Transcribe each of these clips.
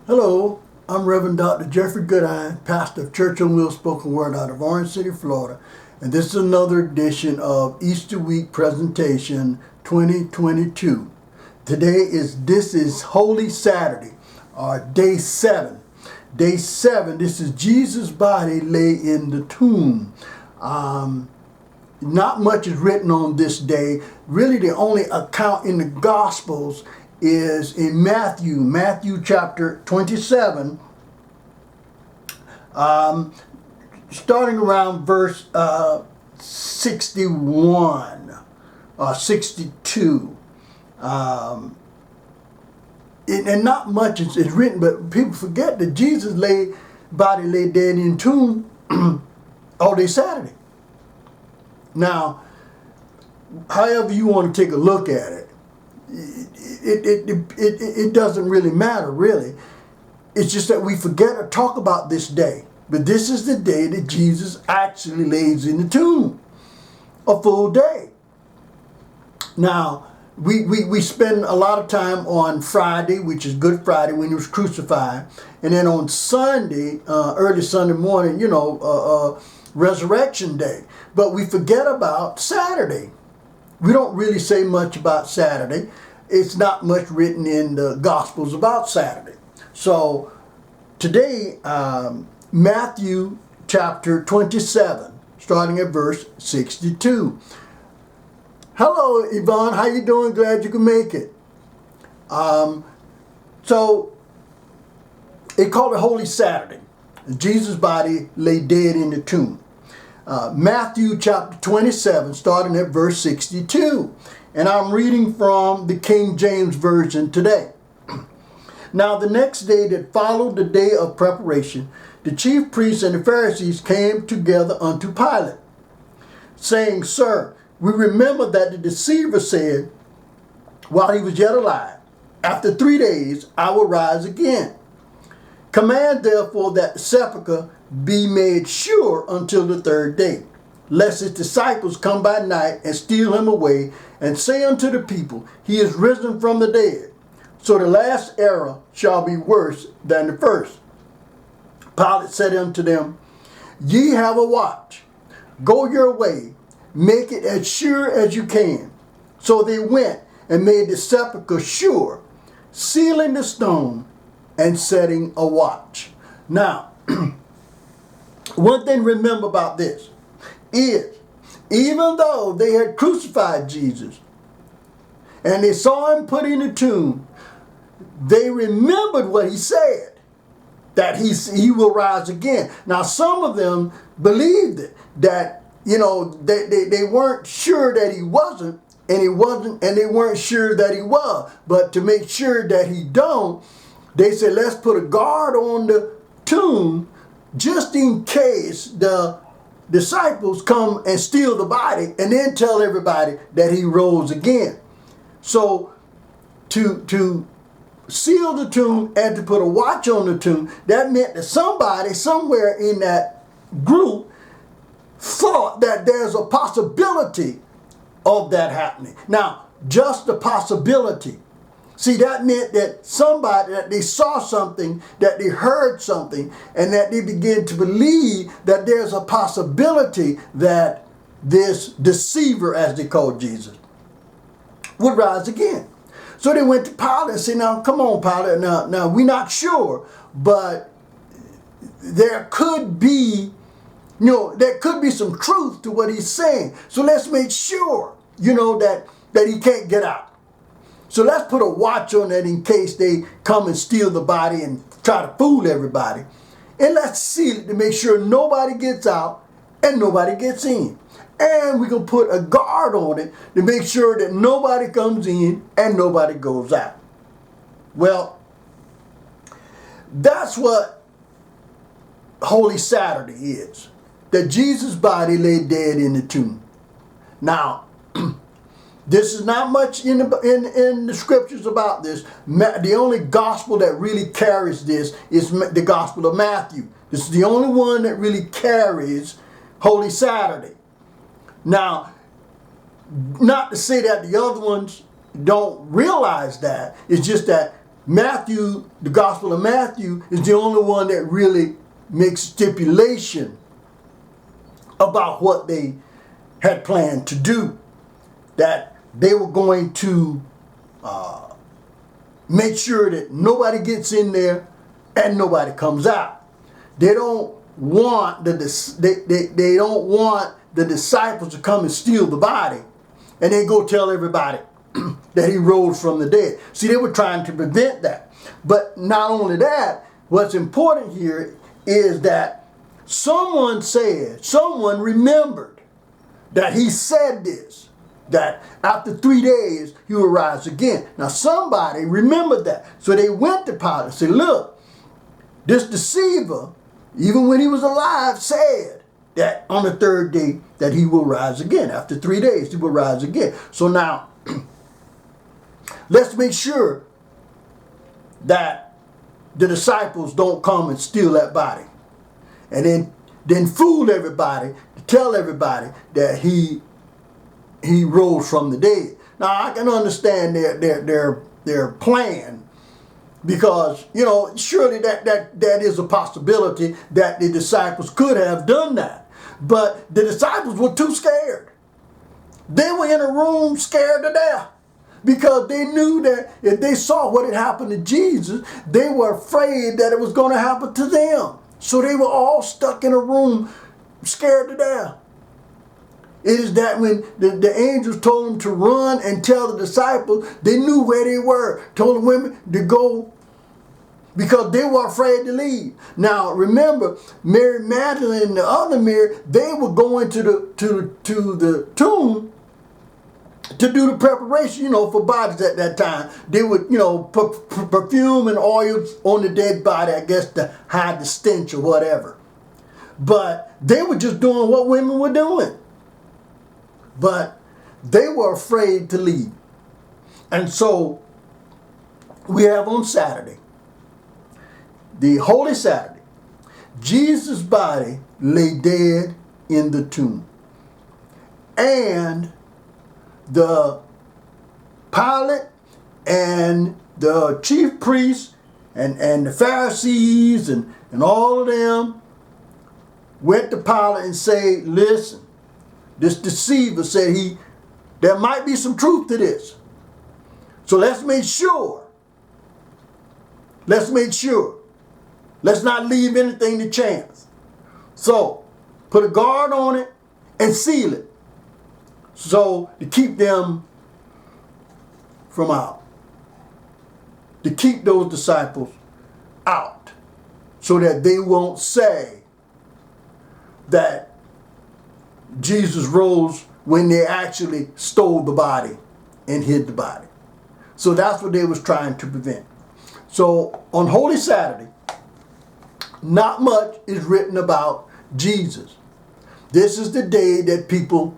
Hello, I'm Reverend Dr. Jeffrey Goodine, pastor of Church on Wheels Spoken Word out of Orange City, Florida. And this is another edition of Easter Week Presentation 2022. This is Holy Saturday, or day 7. Day 7, this is Jesus' body lay in the tomb. Not much is written on this day. Really, the only account in the Gospels is in Matthew chapter 27, starting around verse 61 or 62. And not much is written, but people forget that Jesus' body lay dead in the tomb all day Saturday. Now, however you want to take a look at it, it doesn't really matter, really. It's just that we forget to talk about this day. But this is the day that Jesus actually lays in the tomb, a full day. Now, we spend a lot of time on Friday, which is Good Friday, when he was crucified. And then on Sunday, early Sunday morning, Resurrection Day. But we forget about Saturday. We don't really say much about Saturday. It's not much written in the Gospels about Saturday. So today, Matthew chapter 27, starting at verse 62. Hello, Yvonne. How you doing? Glad you can make it. So they called it Holy Saturday. Jesus' body lay dead in the tomb. Matthew chapter 27, starting at verse 62. And I'm reading from the King James Version today. Now the next day that followed the day of preparation, the chief priests and the Pharisees came together unto Pilate, saying, Sir, we remember that the deceiver said, while he was yet alive, after 3 days I will rise again. Command therefore that the sepulchre be made sure until the 3rd day, lest his disciples come by night and steal him away, and say unto the people, He is risen from the dead. So the last error shall be worse than the first. Pilate said unto them, Ye have a watch. Go your way, make it as sure as you can. So they went and made the sepulchre sure, sealing the stone and setting a watch. Now, one thing to remember about this is, even though they had crucified Jesus and they saw him put in the tomb, they remembered what he said, that he will rise again. Now, some of them believed it, that, they weren't sure that he wasn't, and he wasn't, and they weren't sure that he was. But to make sure that he don't, they said, let's put a guard on the tomb just in case the disciples come and steal the body and then tell everybody that he rose again. So to seal the tomb and to put a watch on the tomb, that meant that somebody somewhere in that group thought that there's a possibility of that happening. Now, just the possibility. See, that meant that that they saw something, that they heard something, and that they began to believe that there's a possibility that this deceiver, as they called Jesus, would rise again. So they went to Pilate and said, now, come on, Pilate, now we're not sure, but there could be, there could be some truth to what he's saying. So let's make sure, that he can't get out. So let's put a watch on that in case they come and steal the body and try to fool everybody. And let's seal it to make sure nobody gets out and nobody gets in. And we're going to put a guard on it to make sure that nobody comes in and nobody goes out. Well, that's what Holy Saturday is. That Jesus' body lay dead in the tomb. Now, this is not much in the scriptures about this. The only gospel that really carries this is the Gospel of Matthew. This is the only one that really carries Holy Saturday. Now, not to say that the other ones don't realize that. It's just that Matthew, the Gospel of Matthew, is the only one that really makes stipulation about what they had planned to do. That they were going to make sure that nobody gets in there and nobody comes out. They don't want they don't want the disciples to come and steal the body and then go tell everybody that he rose from the dead. See, they were trying to prevent that. But not only that, what's important here is that someone remembered that he said this, that after 3 days he will rise again. Now somebody remembered that. So they went to Pilate and said, look, this deceiver, even when he was alive, said that on the third day that he will rise again. After 3 days he will rise again. So now let's make sure that the disciples don't come and steal that body. And then fool everybody, tell everybody that he rose from the dead. Now I can understand their plan, because surely that is a possibility that the disciples could have done that. But the disciples were too scared. They were in a room scared to death, because they knew that if they saw what had happened to Jesus, they were afraid that it was going to happen to them. So they were all stuck in a room scared to death. It is that when the angels told them to run and tell the disciples, they knew where they were. Told the women to go because they were afraid to leave. Now remember, Mary Magdalene and the other Mary, they were going to the tomb to do the preparation, for bodies at that time. They would, put perfume and oils on the dead body, I guess, to hide the stench or whatever. But they were just doing what women were doing. But they were afraid to leave. And so we have on Saturday, the Holy Saturday, Jesus' body lay dead in the tomb. And the Pilate and the chief priests and the Pharisees and all of them went to Pilate and said, listen, this deceiver said there might be some truth to this. So let's make sure. Let's make sure. Let's not leave anything to chance. So put a guard on it and seal it. So to keep them from out. To keep those disciples out. So that they won't say that Jesus rose when they actually stole the body and hid the body. So that's what they was trying to prevent. So on Holy Saturday, not much is written about Jesus. This is the day that people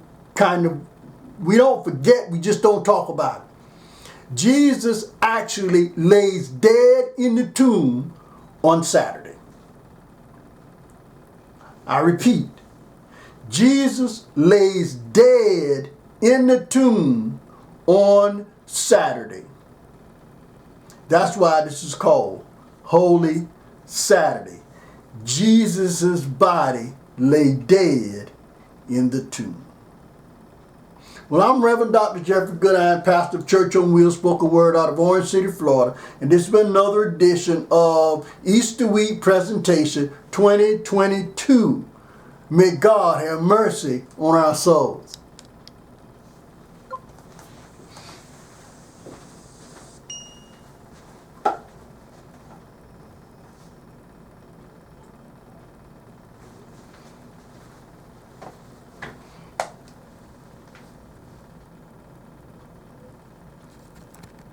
we don't forget, we just don't talk about it. Jesus actually lays dead in the tomb on Saturday. I repeat, Jesus lays dead in the tomb on Saturday. That's why this is called Holy Saturday. Jesus' body lay dead in the tomb. Well, I'm Reverend Dr. Jeffrey Goodine, pastor of Church on Wheels, spoken word out of Orange City, Florida. And this has been another edition of Easter Week Presentation 2022. May God have mercy on our souls.